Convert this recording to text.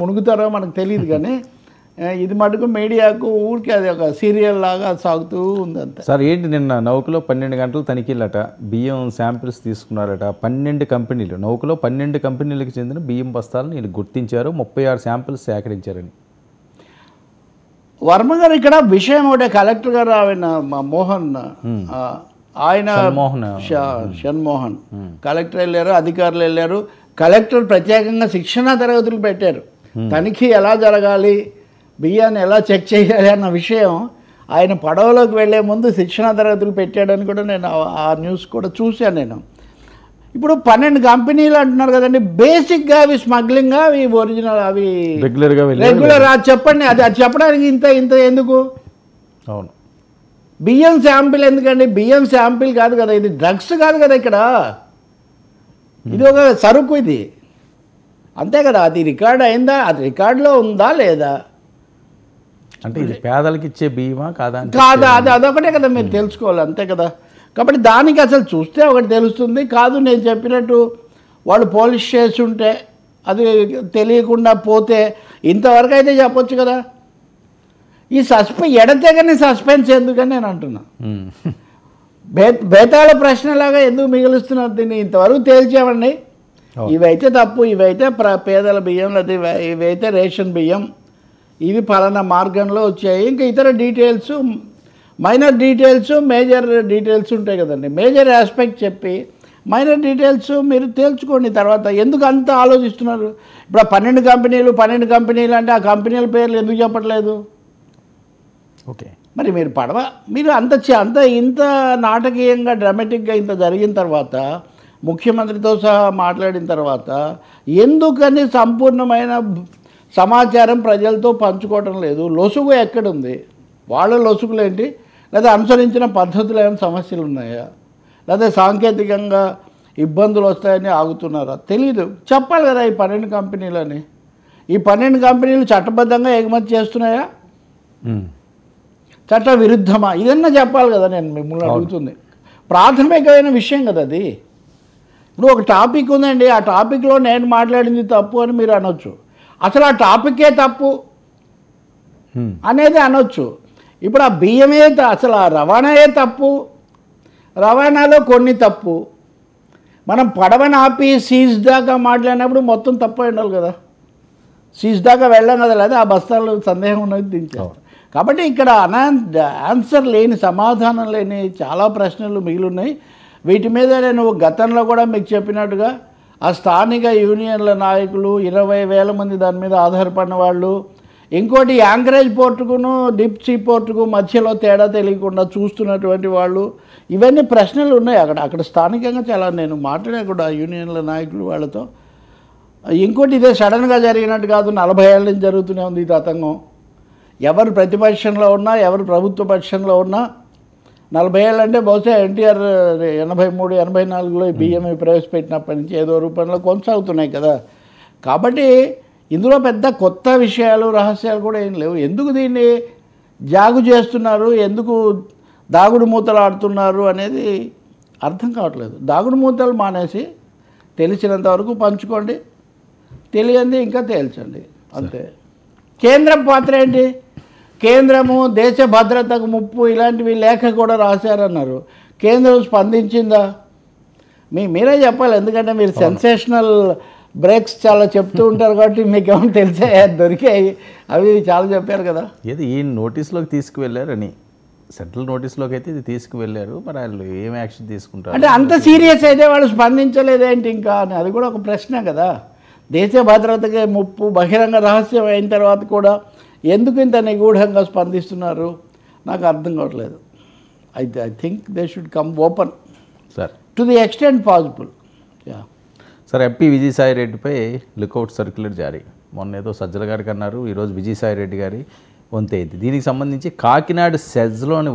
మునుగుతారో మనకు తెలియదు కానీ ఇది మటుకు మీడియాకు ఊరికే అది ఒక సీరియల్ లాగా సాగుతూ ఉంది అంతే. సార్ ఏంటి నిన్న నౌకలో 12 గంటలు తనిఖీలట, బియ్యం శాంపిల్స్ తీసుకున్నారట. 12 కంపెనీలు, నౌకలో 12 కంపెనీలకు చెందిన బియ్యం బస్తాలను వీళ్ళు గుర్తించారు, 36 శాంపిల్స్ సేకరించారని. వర్మ గారు ఇక్కడ విషయం ఒకటే, కలెక్టర్ గారు ఆయన మోహన్ ఆయన షణ్మోహన్ కలెక్టర్ వెళ్ళారు, అధికారులు వెళ్ళారు. కలెక్టర్ ప్రత్యేకంగా శిక్షణా తరగతులు పెట్టారు. తనిఖీ ఎలా జరగాలి, బియ్యాన్ని ఎలా చెక్ చేయాలి అన్న విషయం ఆయన పడవలోకి వెళ్లే ముందు శిక్షణా తరగతులు పెట్టాడని కూడా నేను ఆ న్యూస్ కూడా చూశాను. నేను ఇప్పుడు 12 కంపెనీలు అంటున్నారు కదండి, బేసిక్గా అవి స్మగ్లింగ్, అవి ఒరిజినల్, అవి రెగ్యులర్. అది చెప్పండి, అది చెప్పడానికి ఇంత ఇంత ఎందుకు? అవును, బియ్యం శాంపిల్ ఎందుకండి? బియ్యం శాంపిల్ కాదు కదా, ఇది డ్రగ్స్ కాదు కదా, ఇక్కడ ఇది ఒక సరుకు, ఇది అంతే కదా. అది రికార్డ్ అయిందా, అది రికార్డులో ఉందా లేదా? అంటే ఇది పేదలకు ఇచ్చే బియ్యమా కాదా కాదా, అది అదొకటే కదా మీరు తెలుసుకోవాలి, అంతే కదా. కాబట్టి దానికి అసలు చూస్తే ఒకటి తెలుస్తుంది. కాదు నేను చెప్పినట్టు వాళ్ళు పోలీస్ చేసి ఉంటే, అది తెలియకుండా పోతే ఇంతవరకు అయితే చెప్పొచ్చు కదా. ఈ ఎడతెగని సస్పెన్స్ ఎందుకని నేను అంటున్నా. బేతాళ ప్రశ్నలాగా ఎందుకు మిగులుస్తున్నారు దీన్ని? ఇంతవరకు తేల్చామండి, ఇవైతే తప్పు, ఇవైతే పేదల బియ్యం, లేదా ఇవైతే రేషన్ బియ్యం, ఇవి పలానా మార్గంలో వచ్చాయి. ఇంకా ఇతర details, minor details, major details ఉంటాయి కదండి. మేజర్ ఆస్పెక్ట్ చెప్పి మైనర్ డీటెయిల్స్ మీరు తేల్చుకోండి. తర్వాత ఎందుకు అంత ఆలోచిస్తున్నారు? ఇప్పుడు 12 కంపెనీలు అంటే ఆ కంపెనీల పేర్లు ఎందుకు చెప్పట్లేదు? ఓకే, మరి మీరు ఇంత నాటకీయంగా డ్రామాటిక్గా ఇంత జరిగిన తర్వాత, ముఖ్యమంత్రితో సహా మాట్లాడిన తర్వాత ఎందుకని సంపూర్ణమైన సమాచారం ప్రజలతో పంచుకోవటం లేదు? లొసుగు ఎక్కడుంది? వాళ్ళ లొసుగులు ఏంటి? లేదా అనుసరించిన పద్ధతులు ఏమైనా సమస్యలు ఉన్నాయా? లేదా సాంకేతికంగా ఇబ్బందులు వస్తాయని ఆగుతున్నారా? తెలీదు. చెప్పాలి కదా ఈ 12 కంపెనీలని. ఈ 12 కంపెనీలు చట్టబద్ధంగా ఎగుమతి చేస్తున్నాయా, చట్ట విరుద్ధమా, ఇదన్నా చెప్పాలి కదా. నేను మిమ్మల్ని అడుగుతుంది, ప్రాథమికమైన విషయం కదా అది. ఇప్పుడు ఒక టాపిక్ ఉందండి, ఆ టాపిక్లో నేను మాట్లాడింది తప్పు అని మీరు అనొచ్చు, అసలు ఆ టాపికే తప్పు అనేది అనొచ్చు. ఇప్పుడు ఆ బియ్యమే అసలు ఆ రవాణాయే తప్పు, రవాణాలో కొన్ని తప్పు. మనం పడవని ఆపి సీజ్ దాకా మాట్లాడినప్పుడు మొత్తం తప్పు ఉండాలి కదా. సీజ్ దాకా వెళ్ళాం కదా, లేదా ఆ బస్తాలు సందేహం ఉన్నది దించారు. కాబట్టి ఇక్కడ ఆన్సర్ లేని, సమాధానం లేని చాలా ప్రశ్నలు మిగిలిన్నాయి. వీటి మీద నేను గతంలో కూడా మీకు చెప్పినట్టుగా ఆ స్థానిక యూనియన్ల నాయకులు 20,000 మంది దాని మీద ఆధారపడిన వాళ్ళు, ఇంకోటి యాంకరేజ్ పోర్టుకును డిప్ సీ పోర్టుకు మధ్యలో తేడా తెలియకుండా చూస్తున్నటువంటి వాళ్ళు, ఇవన్నీ ప్రశ్నలు ఉన్నాయి అక్కడ స్థానికంగా. చాలా నేను మాట్లాడా కూడా యూనియన్ల నాయకులు వాళ్ళతో. ఇంకోటి ఇదే సడన్గా జరిగినట్టు కాదు, 40 ఏళ్ళ నుంచి జరుగుతూనే ఉంది ఈ తతంగం. ఎవరు ప్రతిపక్షంలో ఉన్నా, ఎవరు ప్రభుత్వ పక్షంలో ఉన్నా 40 ఏళ్ళు అంటే బహుశా ఎన్టీఆర్ 83, 84లో ఈ బియ్యం ప్రవేశపెట్టినప్పటి నుంచి ఏదో రూపంలో కొనసాగుతున్నాయి కదా. కాబట్టి ఇందులో పెద్ద కొత్త విషయాలు, రహస్యాలు కూడా ఏం లేవు. ఎందుకు దీన్ని జాగు చేస్తున్నారు, ఎందుకు దాగుడు మూతలు ఆడుతున్నారు అనేది అర్థం కావట్లేదు. దాగుడు మూతలు మానేసి తెలిసినంత వరకు పంచుకోండి, తెలియంది ఇంకా తేల్చండి, అంతే. కేంద్రం పాత్ర ఏంటి? కేంద్రము దేశ భద్రతకు ముప్పు ఇలాంటివి లేఖ కూడా రాశారన్నారు. కేంద్రం స్పందించిందా? మీరే చెప్పాలి, ఎందుకంటే మీరు సెన్సేషనల్ బ్రేక్స్ చాలా చెప్తూ ఉంటారు కాబట్టి మీకు ఏమైనా తెలిసే దొరికాయి, అవి చాలా చెప్పారు కదా. ఏది ఈ నోటీస్లోకి తీసుకువెళ్ళారని, సెంట్రల్ నోటీస్లోకి అయితే ఇది తీసుకువెళ్ళారు, మరి వాళ్ళు ఏం యాక్షన్ తీసుకుంటారు అంటే అంత సీరియస్ అయితే వాళ్ళు స్పందించలేదేంటి ఇంకా అని, అది కూడా ఒక ప్రశ్న కదా. దేశ భద్రతకే ముప్పు బహిరంగ రహస్యం అయిన తర్వాత కూడా ఎందుకు ఇంత నిగూఢంగా స్పందిస్తున్నారు నాకు అర్థం కావట్లేదు. అయితే I think they should come open sir to the extent possible. Sir, MP Vijayasai రెడ్డిపై లుకౌట్ సర్క్యులర్ జారీ. మొన్న ఏదో సజ్జల గారికి అన్నారు, ఈరోజు విజయసాయి రెడ్డి గారి వంతైంది. దీనికి సంబంధించి కాకినాడ సెజ్లోని